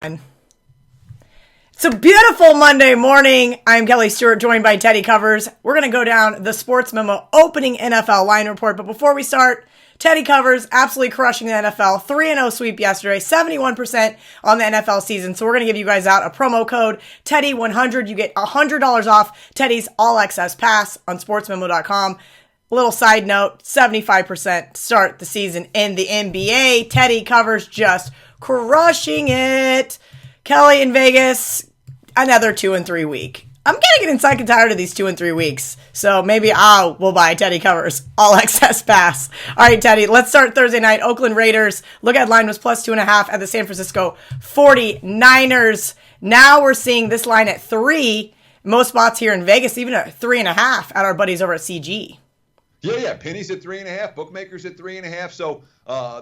It's a beautiful Monday morning. I'm Kelly Stewart, joined by Teddy Covers. We're going to go down the Sportsmemo opening NFL line report. But before we start, Teddy Covers absolutely crushing the NFL. 3-0 sweep yesterday, 71% on the NFL season. So we're going to give you guys out a promo code, Teddy100. You get $100 off Teddy's All Access Pass on sportsmemo.com. A little side note, 75% start the season in the NBA. Teddy Covers just crushing it. Kelly in Vegas, another 2-3 week. I'm getting sick and tired of these 2-3 weeks. So maybe we'll buy Teddy Covers All Access Pass. All right, Teddy, let's start Thursday night. Oakland Raiders, look at line was plus 2.5 at the San Francisco 49ers. Now we're seeing this line at 3. Most spots here in Vegas, even at 3.5 at our buddies over at CG. Yeah. Pennies at 3.5, bookmakers at 3.5. So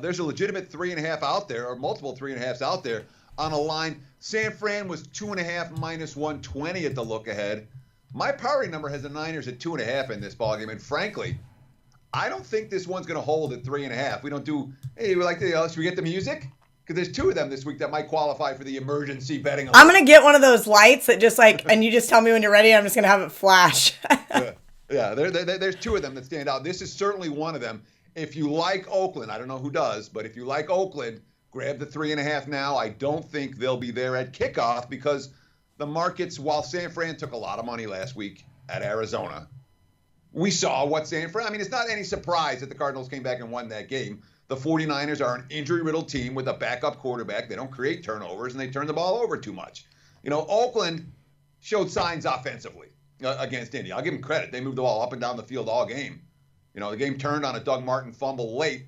there's a legitimate 3.5 out there, or multiple 3.5s out there on a line. San Fran was 2.5 minus 120 at the look ahead. My powering number has the Niners at 2.5 in this ballgame, and frankly, I don't think this one's going to hold at 3.5. We don't do. Hey, should we get the music? Because there's 2 of them this week that might qualify for the emergency betting. I'm going to get one of those lights that just and you just tell me when you're ready. I'm just going to have it flash. Yeah, there's 2 of them that stand out. This is certainly one of them. If you like Oakland, I don't know who does, but if you like Oakland, grab the 3.5 now. I don't think they'll be there at kickoff because the markets, while San Fran took a lot of money last week at Arizona, we saw what San Fran, it's not any surprise that the Cardinals came back and won that game. The 49ers are an injury-riddled team with a backup quarterback. They don't create turnovers, and they turn the ball over too much. Oakland showed signs offensively against Indy. I'll give them credit. They moved the ball up and down the field all game. The game turned on a Doug Martin fumble late,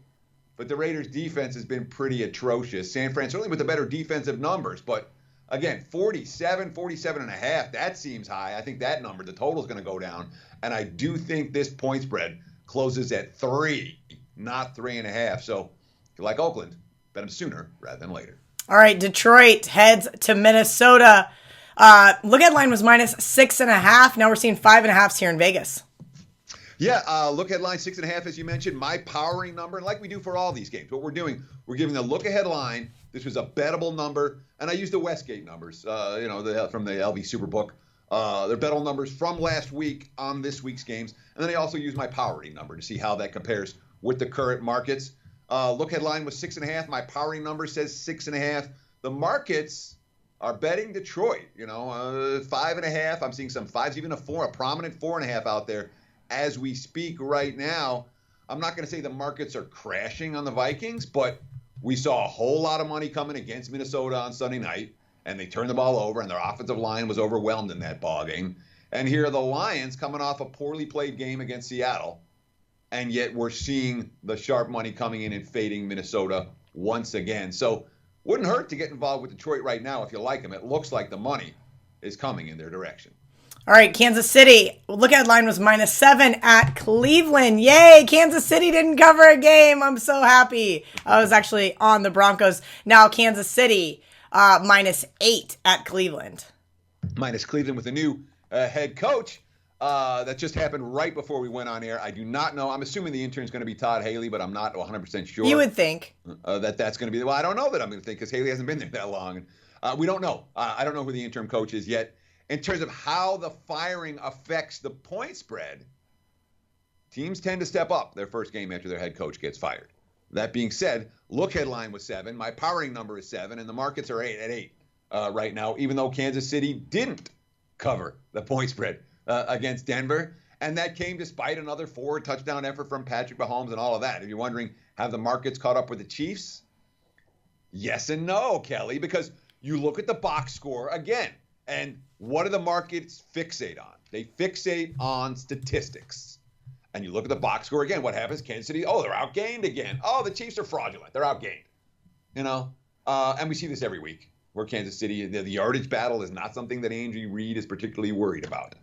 but the Raiders' defense has been pretty atrocious. San Fran certainly with the better defensive numbers, but again, 47.5, that seems high. I think that number, the total is going to go down, and I do think this point spread closes at 3, not 3.5. So if you like Oakland, bet them sooner rather than later. All right, Detroit heads to Minnesota. Look at line was minus 6.5. Now we're seeing 5.5s here in Vegas. Yeah, look ahead line 6.5, as you mentioned. My powering number, and like we do for all these games, what we're doing, we're giving the look ahead line. This was a bettable number, and I used the Westgate numbers, from the LV Superbook. They're bettable numbers from last week on this week's games, and then I also use my powering number to see how that compares with the current markets. Look ahead line was 6.5. My powering number says 6.5. The markets are betting Detroit. 5.5. I'm seeing some 5s, even a 4, a prominent 4.5 out there. As we speak right now, I'm not going to say the markets are crashing on the Vikings, but we saw a whole lot of money coming against Minnesota on Sunday night, and they turned the ball over, and their offensive line was overwhelmed in that ball game. And here are the Lions coming off a poorly played game against Seattle, and yet we're seeing the sharp money coming in and fading Minnesota once again. So wouldn't hurt to get involved with Detroit right now if you like them. It looks like the money is coming in their direction. All right, Kansas City. Look at line was minus 7 at Cleveland. Yay, Kansas City didn't cover a game. I'm so happy. I was actually on the Broncos. Now Kansas City minus 8 at Cleveland. Minus Cleveland with a new head coach. That just happened right before we went on air. I do not know. I'm assuming the intern's going to be Todd Haley, but I'm not 100% sure. You would think. That's going to be. Well, I don't know that I'm going to think because Haley hasn't been there that long. We don't know. I don't know who the interim coach is yet. In terms of how the firing affects the point spread, teams tend to step up their first game after their head coach gets fired. That being said, look headline was 7. My powering number is 7, and the markets are 8 right now, even though Kansas City didn't cover the point spread against Denver. And that came despite another 4-touchdown effort from Patrick Mahomes and all of that. If you're wondering, have the markets caught up with the Chiefs? Yes and no, Kelly, because you look at the box score again, and what do the markets fixate on? They fixate on statistics. And you look at the box score again, what happens? Kansas City, they're outgained again. The Chiefs are fraudulent. They're outgained. And we see this every week where Kansas City, the yardage battle is not something that Andy Reid is particularly worried about.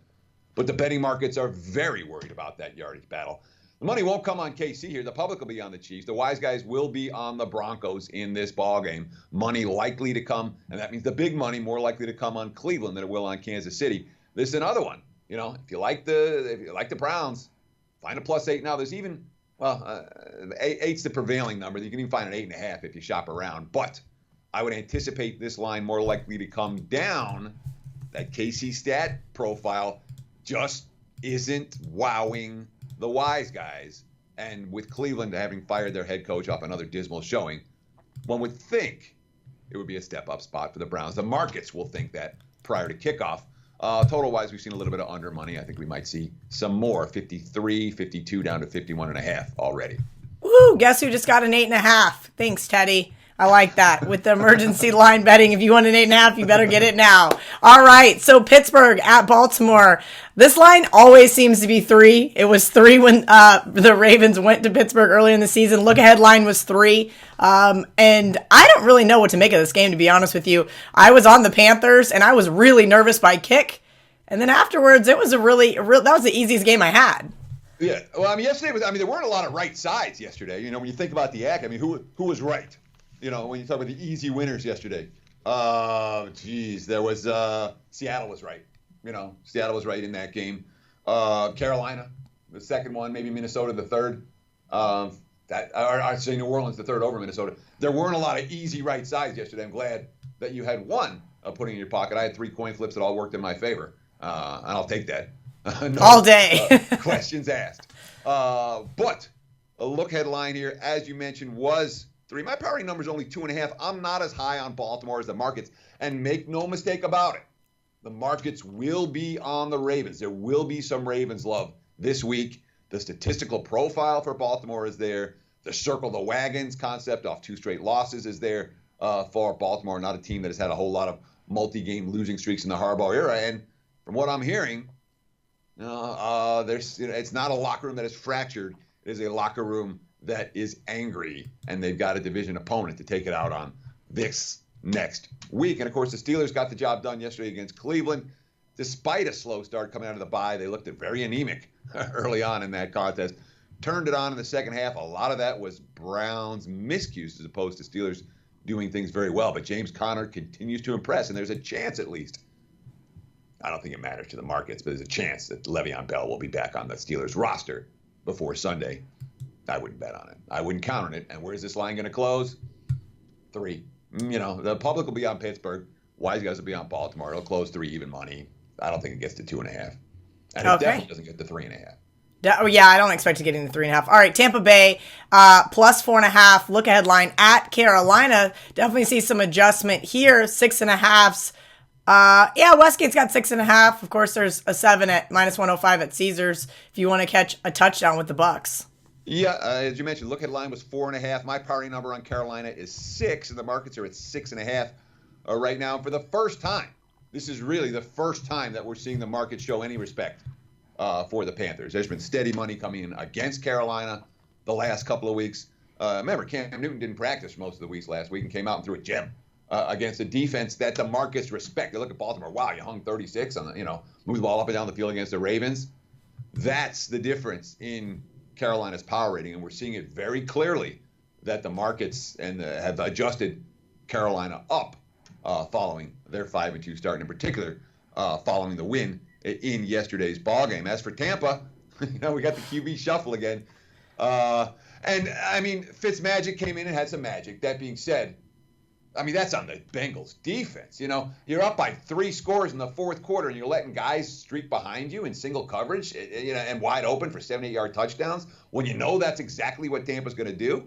But the betting markets are very worried about that yardage battle. The money won't come on KC here. The public will be on the Chiefs. The wise guys will be on the Broncos in this ball game. Money likely to come, and that means the big money more likely to come on Cleveland than it will on Kansas City. This is another one. If you like the Browns, find a +8 now. There's even eight's the prevailing number. You can even find an 8.5 if you shop around. But I would anticipate this line more likely to come down. That KC stat profile just isn't wowing the wise guys. And with Cleveland having fired their head coach off another dismal showing, one would think it would be a step-up spot for the Browns. The markets will think that prior to kickoff. Total-wise, we've seen a little bit of under money. I think we might see some more, 53, 52 down to 51.5 already. Woo, guess who just got an 8.5? Thanks, Teddy. I like that. With the emergency line betting, if you want an 8.5, you better get it now. All right, so Pittsburgh at Baltimore. This line always seems to be 3. It was 3 when the Ravens went to Pittsburgh early in the season. Look-ahead line was 3. And I don't really know what to make of this game, to be honest with you. I was on the Panthers, and I was really nervous by kick. And then afterwards, it was that was the easiest game I had. Yeah, well, yesterday there weren't a lot of right sides yesterday. When you think about the act, who was right? When you talk about the easy winners yesterday, there was Seattle was right. Seattle was right in that game. Carolina, the second one, maybe Minnesota, the third. I'd say New Orleans, the third over Minnesota. There weren't a lot of easy right sides yesterday. I'm glad that you had one putting in your pocket. I had 3 coin flips that all worked in my favor, and I'll take that. No, all day. Questions asked. But a look headline here, as you mentioned, was 3. My powering number is only 2.5. I'm not as high on Baltimore as the markets. And make no mistake about it, the markets will be on the Ravens. There will be some Ravens love this week. The statistical profile for Baltimore is there. The circle the wagons concept off 2 straight losses is there for Baltimore. Not a team that has had a whole lot of multi-game losing streaks in the Harbaugh era. And from what I'm hearing, it's not a locker room that is fractured. It is a locker room that is angry, and they've got a division opponent to take it out on this next week. And, of course, the Steelers got the job done yesterday against Cleveland. Despite a slow start coming out of the bye, they looked very anemic early on in that contest. Turned it on in the second half. A lot of that was Browns' miscues as opposed to Steelers doing things very well. But James Conner continues to impress, and there's a chance at least. I don't think it matters to the markets, but there's a chance that Le'Veon Bell will be back on the Steelers roster before Sunday. I wouldn't bet on it. I wouldn't count on it. And where's this line going to close? 3. The public will be on Pittsburgh. Wise guys will be on Baltimore. It'll close 3 even money. I don't think it gets to 2.5. And it definitely doesn't get to 3.5. Yeah, I don't expect to get into 3.5. All right, Tampa Bay, plus 4.5. Look ahead line at Carolina. Definitely see some adjustment here. 6.5s. Westgate's got 6.5. Of course, there's a 7 at minus 105 at Caesars if you want to catch a touchdown with the Bucs. Yeah, as you mentioned, look at line was 4.5. My powering number on Carolina is 6, and the markets are at 6.5 right now. For the first time, this is really the first time that we're seeing the market show any respect for the Panthers. There's been steady money coming in against Carolina the last couple of weeks. Remember, Cam Newton didn't practice most of the weeks last week and came out and threw a gem against a defense that the markets respect. They look at Baltimore. Wow, you hung 36 on move the ball up and down the field against the Ravens. That's the difference in Carolina's power rating, and we're seeing it very clearly that the markets have adjusted Carolina up following their 5-2 start, and in particular following the win in yesterday's ball game. As for Tampa, we got the QB shuffle again, and Fitzmagic came in and had some magic. That being said, that's on the Bengals defense. You're up by 3 scores in the fourth quarter, and you're letting guys streak behind you in single coverage, and wide open for 78-yard touchdowns when you know that's exactly what Tampa's going to do.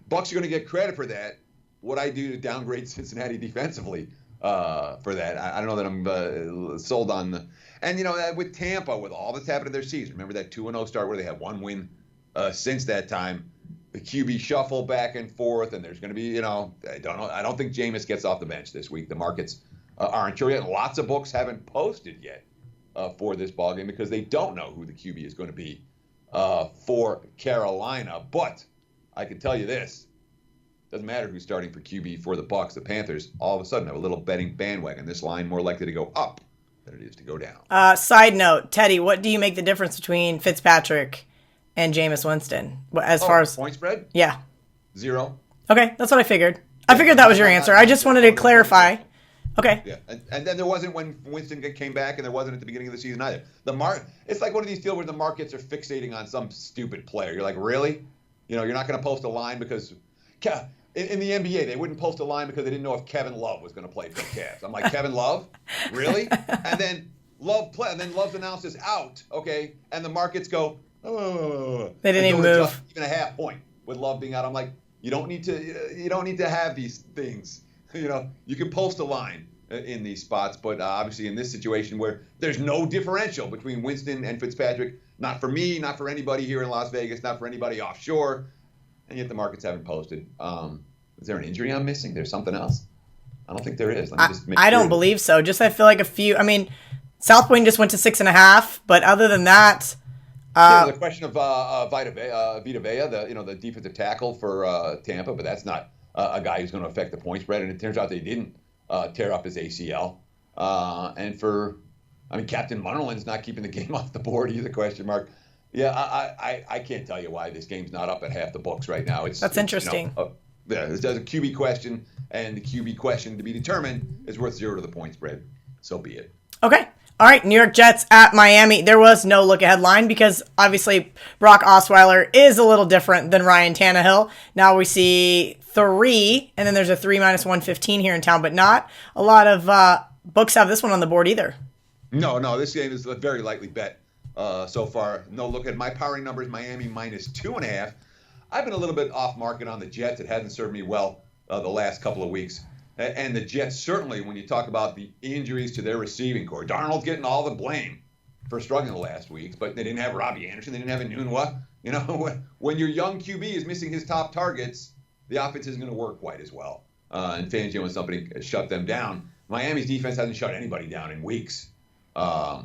Bucs are going to get credit for that. What I do to downgrade Cincinnati defensively for that, I don't know that I'm sold on the. And with Tampa, with all that's happened in their season, remember that 2-0 start where they had 1 win since that time. The QB shuffle back and forth, and there's going to be, I don't think Jameis gets off the bench this week. The markets aren't sure yet. Lots of books haven't posted yet for this ballgame because they don't know who the QB is going to be for Carolina. But I can tell you this. Doesn't matter who's starting for QB for the Bucs. The Panthers all of a sudden have a little betting bandwagon. This line more likely to go up than it is to go down. Side note, Teddy, what do you make the difference between Fitzpatrick and Jameis Winston as far as point spread? Yeah. 0. Okay, that's what I figured. I figured that was your answer. I just wanted to clarify. Okay. Yeah, and then there wasn't when Winston came back, and there wasn't at the beginning of the season either. It's like one of these deals where the markets are fixating on some stupid player. You're like, really? You're not going to post a line because in the NBA, they wouldn't post a line because they didn't know if Kevin Love was going to play for the Cavs. I'm like, Kevin Love? Really? And then Love's announces out, okay, and the markets go, oh. They didn't even move. Even a half point with Love being out. I'm like, you don't need to have these things. You can post a line in these spots, but obviously in this situation where there's no differential between Winston and Fitzpatrick, not for me, not for anybody here in Las Vegas, not for anybody offshore, and yet the markets haven't posted. Is there an injury I'm missing? There's something else? I don't think there is. Let me just make I sure. don't believe so. Just I feel like South Point just went to 6.5, but other than that, the question of Vita Vea, the defensive tackle for Tampa, but that's not a guy who's going to affect the point spread, and it turns out they didn't tear up his ACL. Captain Munnerlin's not keeping the game off the board either, question mark. Yeah, I can't tell you why this game's not up at half the books right now. That's interesting. This is a QB question, and the QB question to be determined is worth 0 to the point spread. So be it. Okay. All right, New York Jets at Miami. There was no look-ahead line because obviously Brock Osweiler is a little different than Ryan Tannehill. Now we see 3, and then there's a 3 minus 115 here in town, but not a lot of books have this one on the board either. No, this game is a very lightly bet so far. No look at my powering numbers, Miami minus 2.5. I've been a little bit off market on the Jets. It hasn't served me well the last couple of weeks. And the Jets, certainly, when you talk about the injuries to their receiving core, Darnold's getting all the blame for struggling the last weeks, but they didn't have Robbie Anderson. They didn't have Enunwa. When your young QB is missing his top targets, the offense isn't going to work quite as well. And Fangio and somebody shut them down. Miami's defense hasn't shut anybody down in weeks, off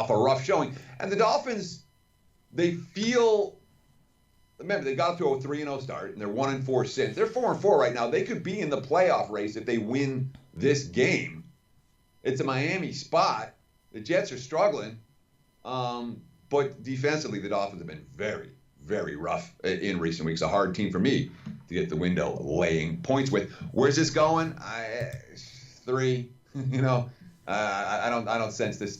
a rough showing. And the Dolphins, they feel... Remember, they got to a 3-0 start, and they're 1-4 since. They're 4-4 right now. They could be in the playoff race if they win this game. It's a Miami spot. The Jets are struggling, but defensively, the Dolphins have been very, very rough in recent weeks. A hard team for me to get the window laying points with. Where's this going? 3. I don't sense this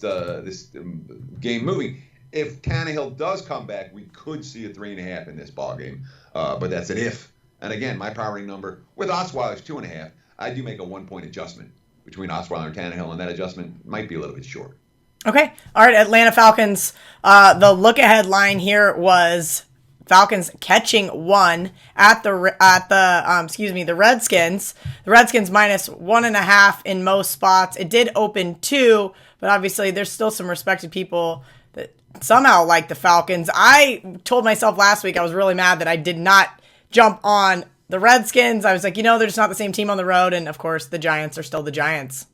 game moving. If Tannehill does come back, we could see a 3.5 in this ballgame. But that's an if. And again, my powering number with Osweiler is 2.5. I do make a 1-point adjustment between Osweiler and Tannehill, and that adjustment might be a little bit short. Okay. All right, Atlanta Falcons. The look-ahead line here was Falcons catching 1 at the Redskins. The Redskins minus 1.5 in most spots. It did open 2, but obviously there's still some respected people that somehow like the Falcons. I told myself last week I was really mad that I did not jump on the Redskins. I was like, they're just not the same team on the road. And, of course, the Giants are still the Giants.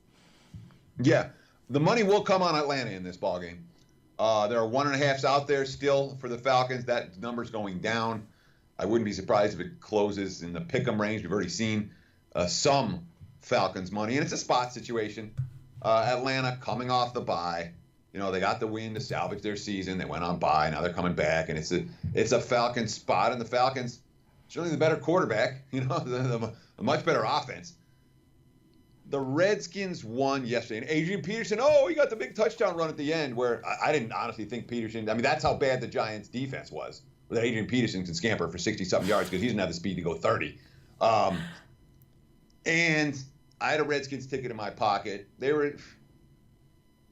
Yeah, the money will come on Atlanta in this ballgame. There are 1.5s out there still for the Falcons. That number's going down. I wouldn't be surprised if it closes in the pick'em range. We've already seen some Falcons money, and it's a spot situation. Atlanta coming off the bye. They got the win to salvage their season. They went on bye. Now they're coming back, and it's a Falcons spot. And the Falcons, certainly the better quarterback, the much better offense. The Redskins won yesterday. And Adrian Peterson, he got the big touchdown run at the end where I didn't honestly think Peterson, that's how bad the Giants' defense was. That Adrian Peterson can scamper for 60-something yards because he doesn't have the speed to go 30. And I had a Redskins ticket in my pocket.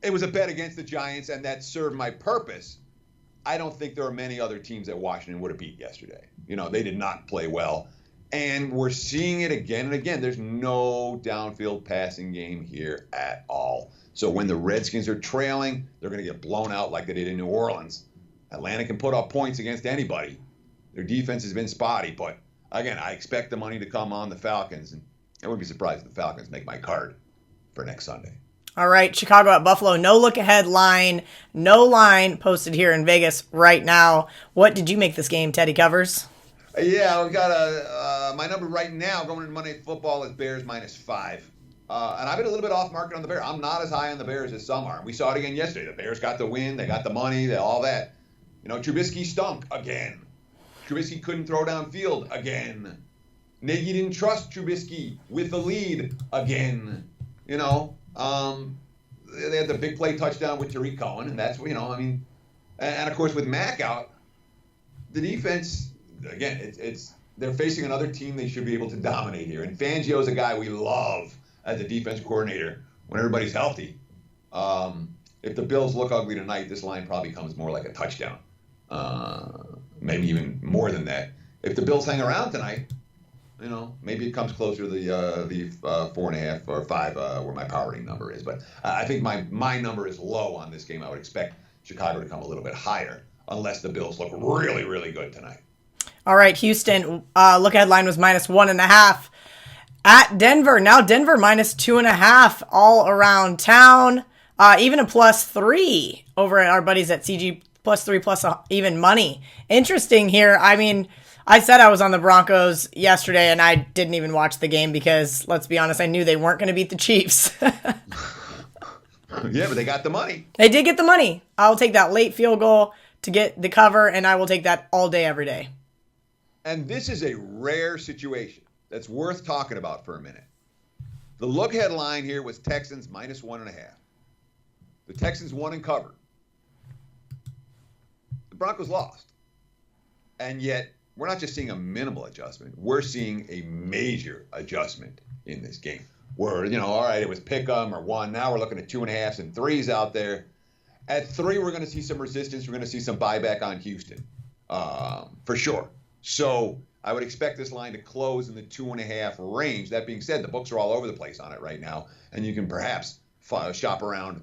It was a bet against the Giants, and that served my purpose. I don't think there are many other teams that Washington would have beat yesterday. They did not play well. And we're seeing it again and again. There's no downfield passing game here at all. So when the Redskins are trailing, they're going to get blown out like they did in New Orleans. Atlanta can put up points against anybody. Their defense has been spotty, but again, I expect the money to come on the Falcons, and I wouldn't be surprised if the Falcons make my card for next Sunday. All right, Chicago at Buffalo. No look-ahead line. No line posted here in Vegas right now. What did you make this game, Teddy Covers? Yeah, we've got my number right now going into Monday Night Football is Bears -5. And I've been a little bit off market on the Bears. I'm not as high on the Bears as some are. We saw it again yesterday. The Bears got the win. They got the money, all that. Trubisky stunk again. Trubisky couldn't throw downfield again. Nagy didn't trust Trubisky with the lead again. They had the big play touchdown with Tariq Cohen, and that's, and of course with Mack out, the defense, again, they're facing another team they should be able to dominate here. And Fangio's a guy we love as a defense coordinator when everybody's healthy. If the Bills look ugly tonight, this line probably comes more like a touchdown. Maybe even more than that. If the Bills hang around tonight, maybe it comes closer to the 4.5 or 5 where my powering number is. But I think my number is low on this game. I would expect Chicago to come a little bit higher unless the Bills look really, really good tonight. All right, Houston, look-ahead line was -1.5 at Denver. Now Denver -2.5 all around town. Even a +3 over at our buddies at CG, +3 plus even money. Interesting here. I mean, I said I was on the Broncos yesterday, and I didn't even watch the game because, let's be honest, I knew they weren't going to beat the Chiefs. Yeah, but they got the money. They did get the money. I'll take that late field goal to get the cover, and I will take that all day, every day. And this is a rare situation that's worth talking about for a minute. The look-ahead line here was Texans -1.5. The Texans won and covered. The Broncos lost. And yet, we're not just seeing a minimal adjustment. We're seeing a major adjustment in this game. Where, all right, it was pick 'em or 1. Now we're looking at 2.5s and 3s out there. At 3, we're going to see some resistance. We're going to see some buyback on Houston, for sure. So I would expect this line to close in the 2.5 range. That being said, the books are all over the place on it right now, and you can perhaps shop around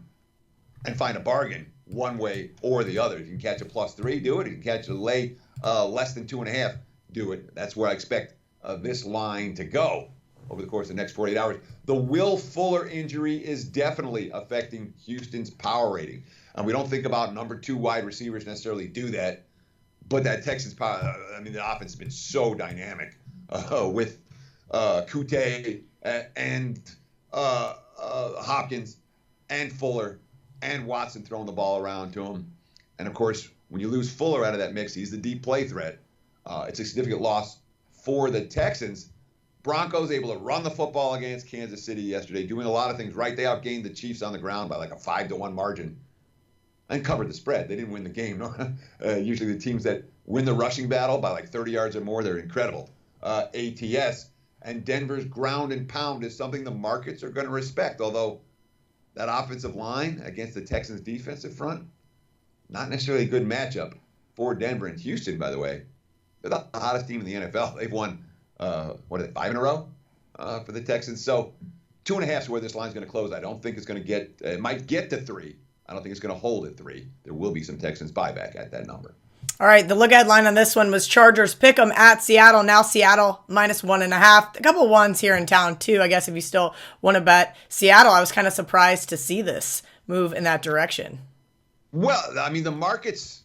and find a bargain one way or the other. If you can catch a +3, do it. If you can catch a lay less than 2.5, do it. That's where I expect this line to go over the course of the next 48 hours. The Will Fuller injury is definitely affecting Houston's power rating. And we don't think about number 2 wide receivers necessarily do that. But that Texans power, the offense has been so dynamic with Kute and Hopkins and Fuller and Watson throwing the ball around to him. And, of course, when you lose Fuller out of that mix, he's the deep play threat. It's a significant loss for the Texans. Broncos able to run the football against Kansas City yesterday, doing a lot of things right. They outgained the Chiefs on the ground by like a 5-1 margin and covered the spread. They didn't win the game. Usually the teams that win the rushing battle by like 30 yards or more, they're incredible. ATS. And Denver's ground and pound is something the markets are going to respect, although that offensive line against the Texans' defensive front, not necessarily a good matchup for Denver. And Houston, by the way, they're the hottest team in the NFL. They've won, 5 in a row for the Texans. So 2.5 is where this line's going to close. I don't think it's going to it might get to 3. I don't think it's going to hold at 3. There will be some Texans buyback at that number. All right, the look-ahead line on this one was Chargers pick 'em at Seattle. Now Seattle -1.5. A couple ones here in town, too, I guess, if you still want to bet. Seattle, I was kind of surprised to see this move in that direction. Well, the markets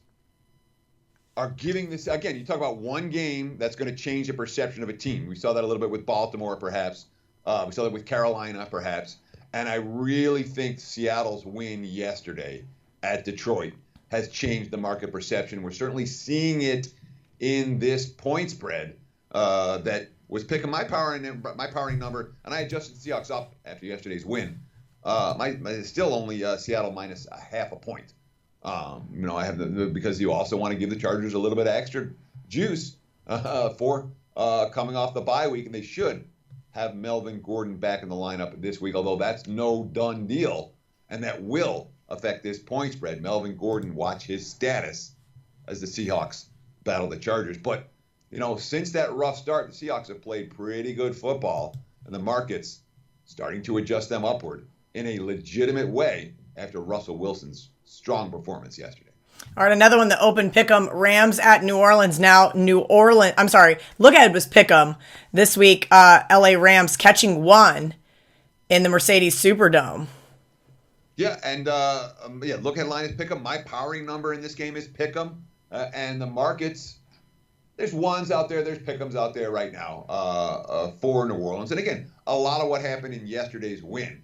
are giving this, again, you talk about one game that's going to change the perception of a team. We saw that a little bit with Baltimore, perhaps. We saw that with Carolina, perhaps. And I really think Seattle's win yesterday at Detroit has changed the market perception. We're certainly seeing it in this point spread that was picking my powering number, and I adjusted Seahawks up after yesterday's win. Still only Seattle -0.5 point. I have because you also want to give the Chargers a little bit of extra juice for coming off the bye week, and they should have Melvin Gordon back in the lineup this week, although that's no done deal, and that will affect this point spread. Melvin Gordon, watch his status as the Seahawks battle the Chargers. But, since that rough start, the Seahawks have played pretty good football, and the market's starting to adjust them upward in a legitimate way after Russell Wilson's strong performance yesterday. All right, another one that opened Pick'em, Rams at New Orleans. Now, look ahead was Pick'em. This week, LA Rams catching 1 in the Mercedes Superdome. Yeah, and look at line is Pick'em. My powering number in this game is Pick'em, and the markets, there's 1s out there, there's Pick'ems out there right now for New Orleans. And again, a lot of what happened in yesterday's win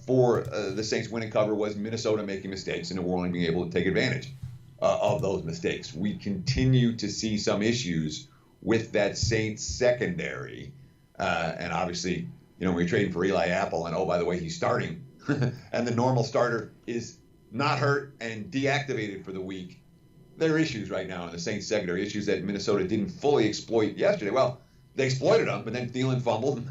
for the Saints winning cover was Minnesota making mistakes and New Orleans being able to take advantage of those mistakes. We continue to see some issues with that Saints secondary, and obviously, when you're trading for Eli Apple, and by the way, he's starting. And the normal starter is not hurt and deactivated for the week, there are issues right now in the Saints secondary, issues that Minnesota didn't fully exploit yesterday. Well, they exploited them, but then Thielen fumbled,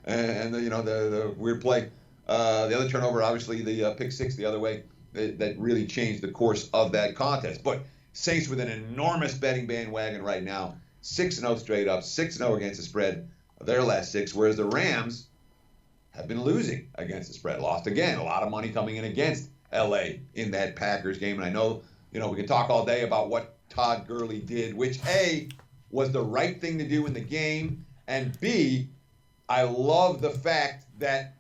and the weird play, the other turnover, obviously the pick six the other way, that really changed the course of that contest. But Saints with an enormous betting bandwagon right now, 6-0 straight up, 6-0 against the spread of their last six, whereas the Rams have been losing against the spread, lost again, a lot of money coming in against LA in that Packers game. And I know, we can talk all day about what Todd Gurley did, which A, was the right thing to do in the game, and B, I love the fact that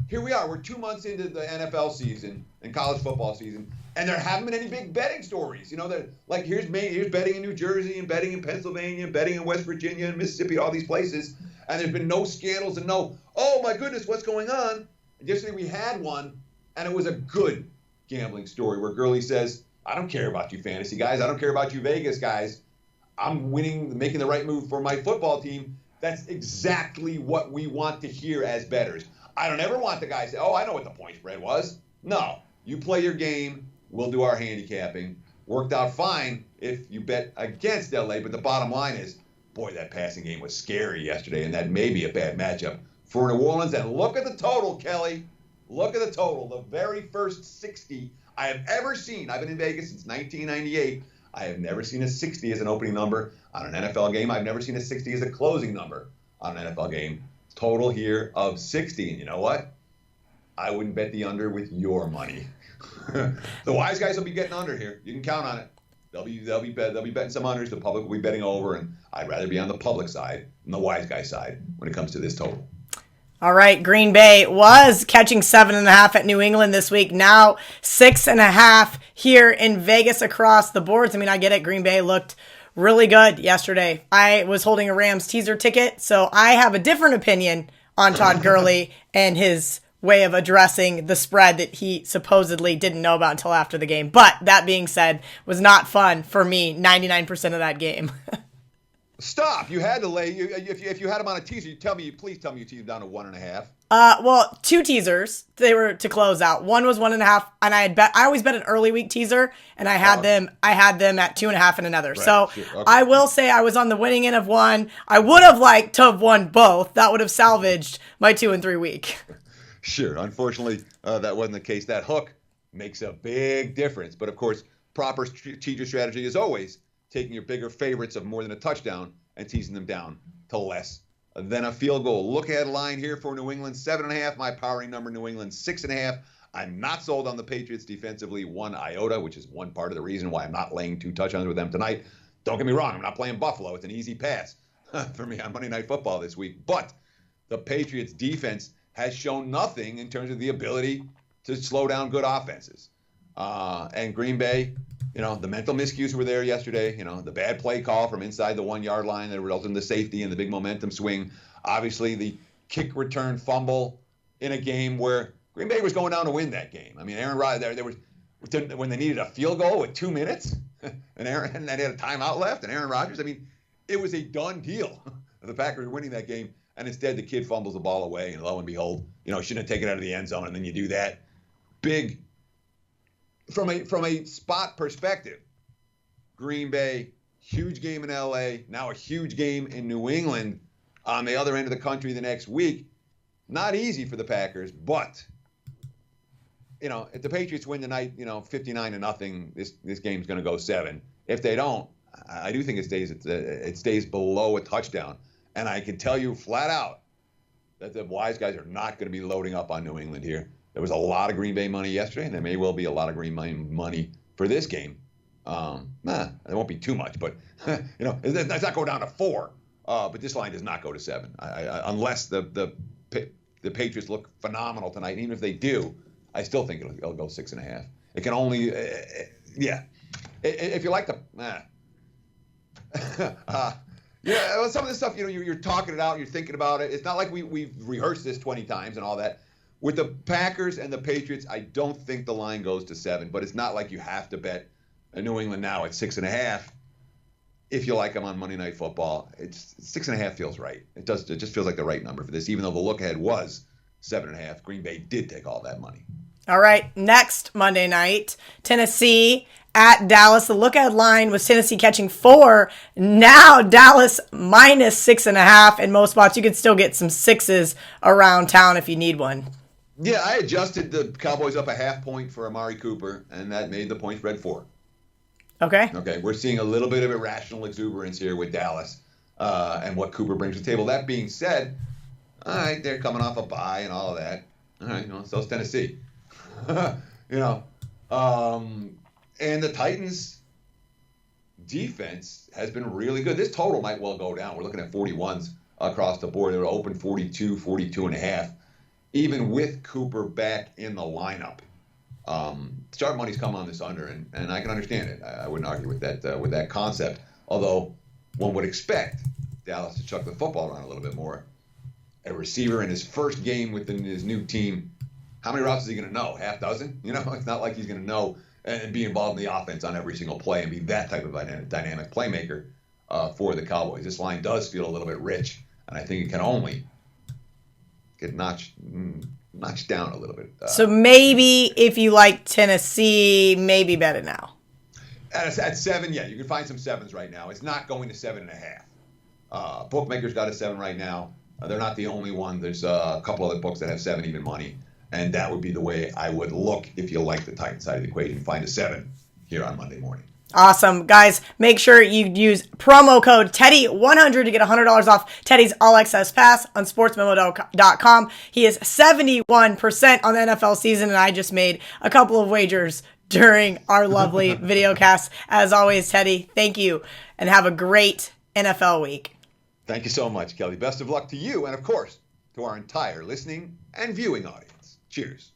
here we are, we're 2 months into the NFL season and college football season, and there haven't been any big betting stories. That like here's betting in New Jersey and betting in Pennsylvania and betting in West Virginia and Mississippi, all these places, and there's been no scandals and no, oh my goodness, what's going on? And yesterday we had one, and it was a good gambling story where Gurley says, I don't care about you fantasy guys, I don't care about you Vegas guys, I'm winning, making the right move for my football team. That's exactly what we want to hear as bettors. I don't ever want the guy to say, oh, I know what the point spread was. No, you play your game. We'll do our handicapping. Worked out fine if you bet against LA, but the bottom line is, boy, that passing game was scary yesterday, and that may be a bad matchup for New Orleans. And look at the total, Kelly. Look at the total. The very first 60 I have ever seen. I've been in Vegas since 1998. I have never seen a 60 as an opening number on an NFL game. I've never seen a 60 as a closing number on an NFL game. Total here of 60. And you know what? I wouldn't bet the under with your money. The wise guys will be getting under here. You can count on it. They'll be betting some unders. The public will be betting over, and I'd rather be on the public side than the wise guy side when it comes to this total. All right, Green Bay was catching 7.5 at New England this week. Now 6.5 here in Vegas across the boards. I mean, I get it. Green Bay looked really good yesterday. I was holding a Rams teaser ticket, so I have a different opinion on Todd Gurley and his way of addressing the spread that he supposedly didn't know about until after the game. But that being said, was not fun for me 99% of that game. Stop! You had to lay. If you had him on a teaser, please tell me you teased down to 1.5. Well, 2 teasers. They were to close out. One was 1.5, and I always bet an early week teaser, and I had them at 2.5 in another. Right, so sure. Okay. I will say I was on the winning end of one. I would have liked to have won both. That would have salvaged my 2 and 3 week. Sure. Unfortunately, that wasn't the case. That hook makes a big difference. But of course, proper teaser strategy is always taking your bigger favorites of more than a touchdown and teasing them down to less than a field goal. Look ahead line here for New England, 7.5. My powering number, New England, 6.5. I'm not sold on the Patriots defensively, 1 iota, which is one part of the reason why I'm not laying 2 touchdowns with them tonight. Don't get me wrong, I'm not playing Buffalo. It's an easy pass for me on Monday Night Football this week. But the Patriots defense has shown nothing in terms of the ability to slow down good offenses. And Green Bay, the mental miscues were there yesterday. The bad play call from inside the 1-yard line that resulted in the safety and the big momentum swing. Obviously, the kick return fumble in a game where Green Bay was going down to win that game. I mean, Aaron Rodgers, there was when they needed a field goal with 2 minutes, and they had a timeout left, and Aaron Rodgers. I mean, it was a done deal. The Packers were winning that game, and instead the kid fumbles the ball away, and lo and behold, shouldn't have taken it out of the end zone, and then you do that. Big. From a spot perspective, Green Bay, huge game in LA, now a huge game in New England on the other end of the country the next week. Not easy for the Packers, but if the Patriots win tonight, 59-0, this game's going to go 7. If they don't, I do think it stays below a touchdown, and I can tell you flat out that the wise guys are not going to be loading up on New England here. There was a lot of Green Bay money yesterday, and there may well be a lot of Green Bay money for this game. There won't be too much, but it's not going down to 4. But this line does not go to 7, unless the Patriots look phenomenal tonight. And even if they do, I still think it'll go 6.5. It can only, if you like the, well, some of this stuff, you're talking it out, you're thinking about it. It's not like we've rehearsed this 20 times and all that. With the Packers and the Patriots, I don't think the line goes to 7, but it's not like you have to bet New England now at 6.5. If you like them on Monday Night Football, 6.5 feels right. It just feels like the right number for this, even though the look ahead was 7.5. Green Bay did take all that money. All right, next Monday night, Tennessee at Dallas. The look-ahead line was Tennessee catching 4. Now Dallas minus 6.5 in most spots. You can still get some 6s around town if you need one. Yeah, I adjusted the Cowboys up a half point for Amari Cooper, and that made the point spread 4. Okay. Okay, we're seeing a little bit of irrational exuberance here with Dallas and what Cooper brings to the table. That being said, all right, they're coming off a bye and all of that. All right, so's Tennessee. And the Titans' defense has been really good. This total might well go down. We're looking at 41s across the board. They were open 42, 42.5, even with Cooper back in the lineup. Start money's come on this under, and I can understand it. I wouldn't argue with that concept. Although one would expect Dallas to chuck the football around a little bit more. A receiver in his first game within his new team, how many routes is he going to know? Half dozen? It's not like he's going to know and be involved in the offense on every single play and be that type of dynamic playmaker for the Cowboys. This line does feel a little bit rich, and I think it can only get notched down a little bit. So maybe if you like Tennessee, maybe bet it now. At 7, yeah, you can find some 7s right now. It's not going to 7.5. Bookmakers got a 7 right now. They're not the only one. There's a couple other books that have 7 even money, and that would be the way I would look if you like the Titan side of the equation. Find a 7 here on Monday morning. Awesome. Guys, make sure you use promo code Teddy100 to get $100 off Teddy's All Access Pass on sportsmemo.com. He is 71% on the NFL season, and I just made a couple of wagers during our lovely video cast. As always, Teddy, thank you, and have a great NFL week. Thank you so much, Kelly. Best of luck to you and, of course, to our entire listening and viewing audience. Cheers.